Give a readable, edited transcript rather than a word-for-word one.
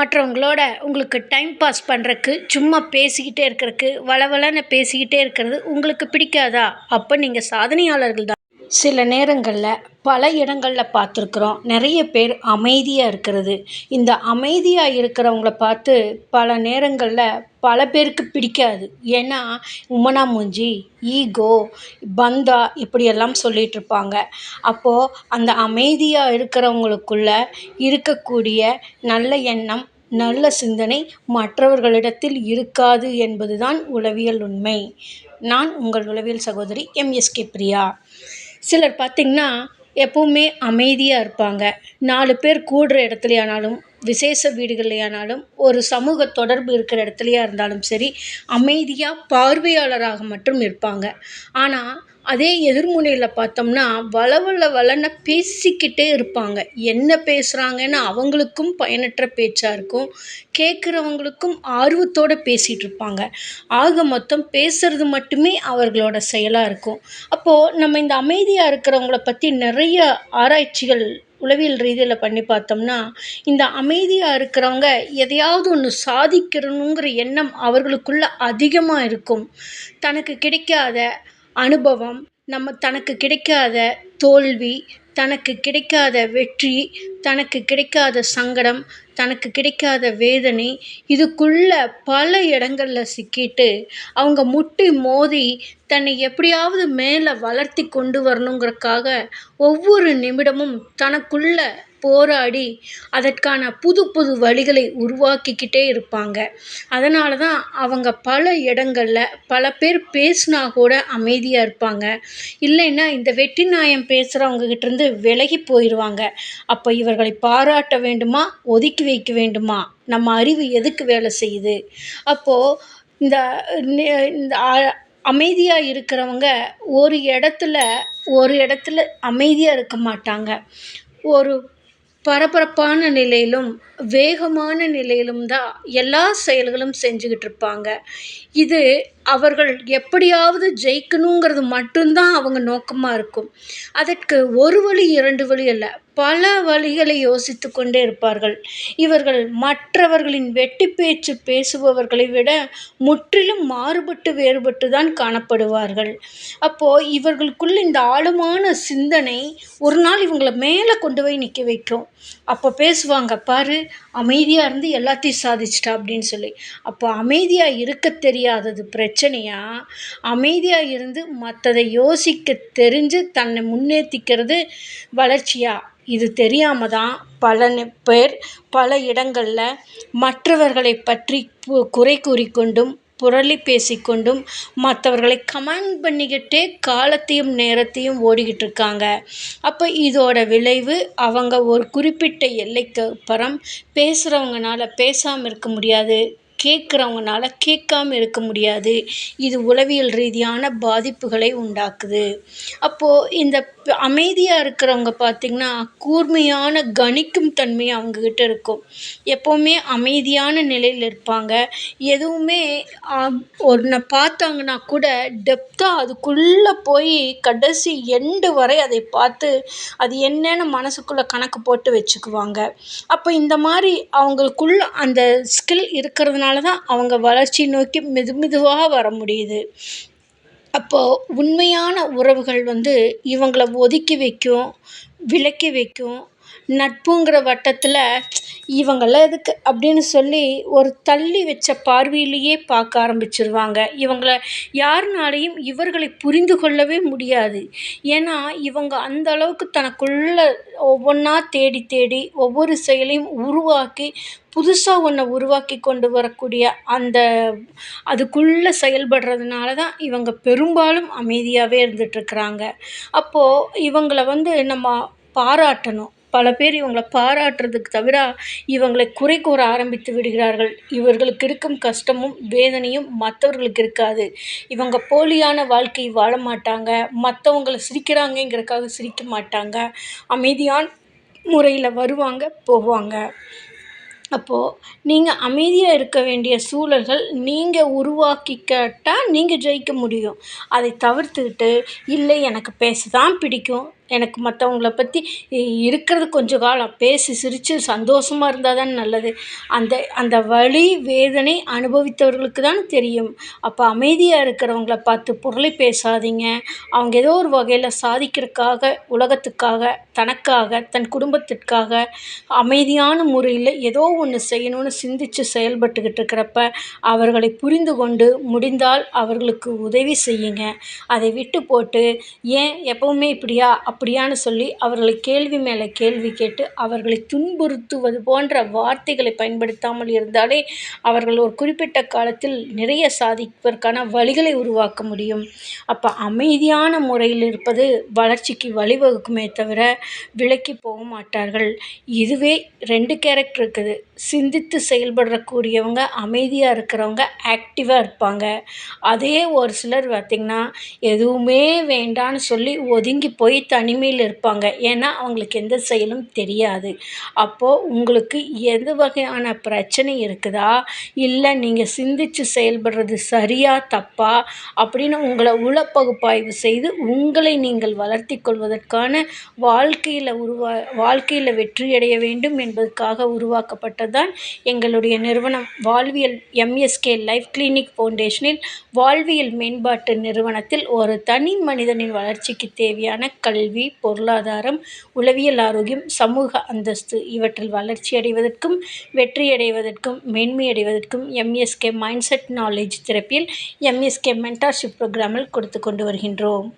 மற்றவங்களோட உங்களுக்கு time pass பண்ணுறக்கு, சும்மா பேசிக்கிட்டே இருக்கறக்கு, வளவளன்னு பேசிக்கிட்டே இருக்கிறது உங்களுக்கு பிடிக்காதா? அப்ப நீங்க சாதனையாளர்கள் தான். சில நேரங்கள்ல, பல இடங்கள்ல பார்த்துருக்குறோம். நெறைய பேர் அமைதியா இருக்கிறது. இந்த அமைதியா இருக்கிறவங்கள பார்த்து பல நேரங்கள்ல பல பேருக்கு பிடிக்காது. ஏன்னா, உம்மனா மூஞ்சி, ஈகோ, பந்தா இப்படியெல்லாம் சொல்லிட்டுருப்பாங்க. அப்போ அந்த அமைதியா இருக்கிறவங்களுக்குள்ள இருக்கக்கூடிய நல்ல எண்ணம், நல்ல சிந்தனை மற்றவர்களிடத்தில் இருக்காது என்பதுதான் உளவியல் உண்மை. நான் உங்கள் உளவியல் சகோதரி எம்.எஸ்.கே. பிரியா. சிலர் பார்த்தீங்கன்னா, எப்பவுமே அமைதியா இருப்பாங்க. 4 பேர் கூடுற இடத்துலயானாலும், விசேஷ வீடுகள்லயானாலும், ஒரு சமூக தொடர்பு இருக்கிற இடத்துலயா இருந்தாலும் சரி, அமைதியா பார்வையாளராக மட்டும் இருப்பாங்க. ஆனா, அதே எதிர்முனையில பார்த்தோம்னா, வளவளன்னு பேசிக்கிட்டே இருப்பாங்க. என்ன பேசுறாங்கன்னு அவங்களுக்கும் பயனற்ற பேச்சா இருக்கும். கேட்கிறவங்களுக்கும் ஆர்வத்தோட பேசிட்டு இருப்பாங்க. ஆக மொத்தம் பேசுறது மட்டுமே அவர்களோட செயலா இருக்கும். அப்போ நம்ம இந்த அமைதியா இருக்கிறவங்கள பத்தி நெறைய ஆராய்ச்சிகள் உளவியல் ரீதியில பண்ணி பார்த்தோம்னா, இந்த அமைதியா இருக்கிறவங்க எதையாவது ஒண்ணு சாதிக்கிறணுங்கிற எண்ணம் அவர்களுக்குள்ள அதிகமா இருக்கும். தனக்கு கிடைக்காத அனுபவம், தனக்கு கிடைக்காத தோல்வி, தனக்கு கிடைக்காத வெற்றி, தனக்கு கிடைக்காத சங்கடம், தனக்கு கிடைக்காத வேதனை, இதுக்குள்ள பல இடங்கள்ல சிக்கிட்டு, அவங்க முட்டி மோதி தன்னை எப்படியாவது மேல வளர்த்தி கொண்டு வரணுங்கிறக்காக, ஒவ்வொரு நிமிடமும் தனக்குள்ள போராடி, அதற்கான புது புது வழிகளை உருவாக்கிக்கிட்டே இருப்பாங்க. அதனால தான் அவங்க பல இடங்கள்ல பல பேர் பேசினா கூட அமைதியா இருப்பாங்க. இல்லைன்னா இந்த வெட்டி நாயம் பேசுறவங்க கிட்டேருந்து விலகி போயிருவாங்க. அப்ப இவர்களை பாராட்ட வேண்டுமா? ஒதுக்கி வைக்க வேண்டுமா? நம்ம அறிவு எதுக்கு வேலை செய்யுது? அப்போ இந்த நெ இந்த அமைதியா இருக்கிறவங்க ஒரு இடத்துல அமைதியா இருக்க மாட்டாங்க. ஒரு பரபரப்பான நிலையிலும், வேகமான நிலையிலும் தான் எல்லா செயல்களும் செஞ்சுகிட்டு இருப்பாங்க. இது அவர்கள் எப்படியாவது ஜெயிக்கணுங்கிறது மட்டும் தான் அவங்க நோக்கமா இருக்கும். அதற்கு ஒரு வழி, 2 வழி அல்ல. பல வழிகளை யோசித்துக் கொண்டே இருப்பார்கள். இவர்கள் மற்றவர்களின் வெட்டி பேச்சு பேசுபவர்களை விட முற்றிலும் மாறுபட்டு வேறுபட்டு தான் காணப்படுவார்கள். அப்போ இவர்களுக்குள்ள இந்த ஆழமான சிந்தனை ஒரு நாள் இவங்கள மேல கொண்டு போய் நிக்க வைக்கும். அப்போ பேசுவாங்க, "பாரு அமைதியா இருந்து எல்லாத்தையும் சாதிச்சுட்டா" அப்படின்னு சொல்லி. அப்போ அமைதியா இருக்க தெரியாதது பிரச்சனையா? அமைதியா இருந்து மத்ததை யோசிக்க தெரிஞ்சு தன்னை முன்னேத்திக்கிறது வளர்ச்சியா? இது தெரியாம தான் பல பேர் பல இடங்கள்ல மற்றவர்களை பற்றி குறை கூறிக்கொண்டும், புரளி பேசிக்கொண்டும், மற்றவர்களை கமெண்ட் பண்ணிக்கிட்டே காலத்தையும் நேரத்தையும் ஓடிக்கிட்டு இருக்காங்க. அப்போ இதோட விளைவு அவங்க ஒரு குறிப்பிட்ட எல்லைக்கு அப்புறம் பேசுறவங்கனால பேசாம இருக்க முடியாது. கேட்குறவங்கனால கேட்காம இருக்க முடியாது. இது உளவியல் ரீதியான பாதிப்புகளை உண்டாக்குது. அப்போ இந்த அமைதியா இருக்கிறவங்க பார்த்தீங்கன்னா, கூர்மையான கணிக்கும் தன்மை அவங்ககிட்ட இருக்கும். எப்பவுமே அமைதியான நிலையில இருப்பாங்க. எதுவுமே ஒண்ண பார்த்தாங்கன்னா கூட டெப்த்தா அதுக்குள்ள போய் கடைசி எண்டு வரை அதை பார்த்து, அது என்னன்னு மனசுக்குள்ள கணக்கு போட்டு வச்சுக்குவாங்க. அப்ப இந்த மாரி அவங்களுக்குள்ள அந்த ஸ்கில் இருக்கிறதுனால தான் அவங்க வளர்ச்சி நோக்கி மெதுவா வர முடியுது. அப்போ உண்மையான உறவுகள் இவங்கள ஒதுக்கி வைக்கும், விலக்கி வைக்கும். நட்புங்கிற வட்டத்துல இவங்கலாம் எதுக்கு அப்படின்னு சொல்லி ஒரு தள்ளி வச்ச பார்வையிலேயே பார்க்க ஆரம்பிச்சுருவாங்க. இவங்கள யாருனாலயும் இவர்களை புரிந்து கொள்ளவே முடியாது. ஏன்னா, இவங்க அந்த அளவுக்கு தனக்குள்ள ஒவ்வொன்னா தேடி தேடி ஒவ்வொரு செயலையும் உருவாக்கி, புதுசா ஒண்ண உருவாக்கி கொண்டு வரக்கூடிய அதுக்குள்ள செயல்படுறதுனால தான் இவங்க பெரும்பாலும் அமைதியாவே இருந்துட்டுருக்குறாங்க. அப்போ இவங்கள நம்ம பாராட்டணும். பல பேர் இவங்கள பாராட்டுறதுக்கு தவிர, இவங்களை குறை கூற ஆரம்பித்து விடுகிறார்கள். இவர்களுக்கு இருக்கும் கஷ்டமும், வேதனையும் மத்தவர்களுக்கு இருக்காது. இவங்க போலியான வாழ்க்கை வாழ மாட்டாங்க. மத்தவங்கள சிரிக்கிறாங்கங்கிறதுக்காக சிரிக்க மாட்டாங்க. அமைதியான முறையில வருவாங்க, போவாங்க. அப்போ நீங்க அமைதியா இருக்க வேண்டிய சூழல்கள் நீங்க உருவாக்கிக்கிட்டா நீங்க ஜெயிக்க முடியும். அதை தவிர்த்துக்கிட்டு, "இல்லை எனக்கு பேச தான் பிடிக்கும். எனக்கு மற்றவங்கள பற்றி இருக்கிறது கொஞ்சம் காலம் பேசி சிரித்து சந்தோஷமா இருந்தால் தான் நல்லது. அந்த அந்த வலி வேதனை அனுபவித்தவர்களுக்கு தான் தெரியும். அப்போ அமைதியாக இருக்கிறவங்கள பார்த்து புரளி பேசாதீங்க. அவங்க ஏதோ ஒரு வகையில் சாதிக்கிறதுக்காக, உலகத்துக்காக, தனக்காக, தன் குடும்பத்திற்காக அமைதியான முறையில் ஏதோ ஒன்று செய்யணும்னு சிந்திச்சு செயல்பட்டுக்கிட்டு இருக்கிறப்ப அவர்களை புரிந்து கொண்டு முடிந்தால் அவர்களுக்கு உதவி செய்யுங்க. அதை விட்டு போட்டு ஏன் எப்பவுமே இப்படியா அப்படியான்னு சொல்லி அவர்களை கேள்வி மேலே கேள்வி கேட்டு அவர்களை துன்புறுத்துவது போன்ற வார்த்தைகளை பயன்படுத்தாமல் இருந்தாலே அவர்கள் ஒரு குறிப்பிட்ட காலத்தில் நிறைய சாதிப்பதற்கான வழிகளை உருவாக்க முடியும். அப்போ அமைதியான முறையில் இருப்பது வளர்ச்சிக்கு வழிவகுக்குமே தவிர விலக்கி போக மாட்டார்கள். இதுவே 2 கேரக்டர் இருக்குது. சிந்தித்து செயல்படக்கூடியவங்க அமைதியாக இருக்கிறவங்க ஆக்டிவாக இருப்பாங்க. அதே ஒரு சிலர் பார்த்திங்கன்னா எதுவுமே வேண்டான்னு சொல்லி ஒதுங்கி போய் தனிமையில் இருப்பாங்க. ஏன்னா அவங்களுக்கு எந்த செயலும் தெரியாது. அப்போது உங்களுக்கு எது வகையான பிரச்சனை இருக்குதா, இல்லை நீங்கள் சிந்திச்சு செயல்படுறது சரியா தப்பா அப்படின்னு உங்களை உளப்பகுப்பாய்வு செய்து உங்களை நீங்கள் வளர்த்தி கொள்வதற்கான வாழ்க்கையில் வெற்றியடைய வேண்டும் என்பதற்காக உருவாக்கப்பட்டது தான் எங்களுடைய நிறுவனம் வாழ்வியல் எம்எஸ்கே லைஃப் கிளினிக் ஃபவுண்டேஷனில் வாழ்வியல் மேம்பாட்டு நிறுவனத்தில் ஒரு தனி மனிதனின் வளர்ச்சிக்கு தேவையான கல்வி, பொருளாதாரம், உளவியல் ஆரோக்கியம், சமூக அந்தஸ்து இவற்றில் வளர்ச்சி அடைவதற்கும் வெற்றியடைவதற்கும் மேன்மையடைவதற்கும் எம்எஸ்கே மைண்ட் செட் நாலேஜ் தெரப்பியில் எம்எஸ்கே மென்டார்ஷிப் புரோகிராமில் கொடுத்து கொண்டு வருகின்றோம்.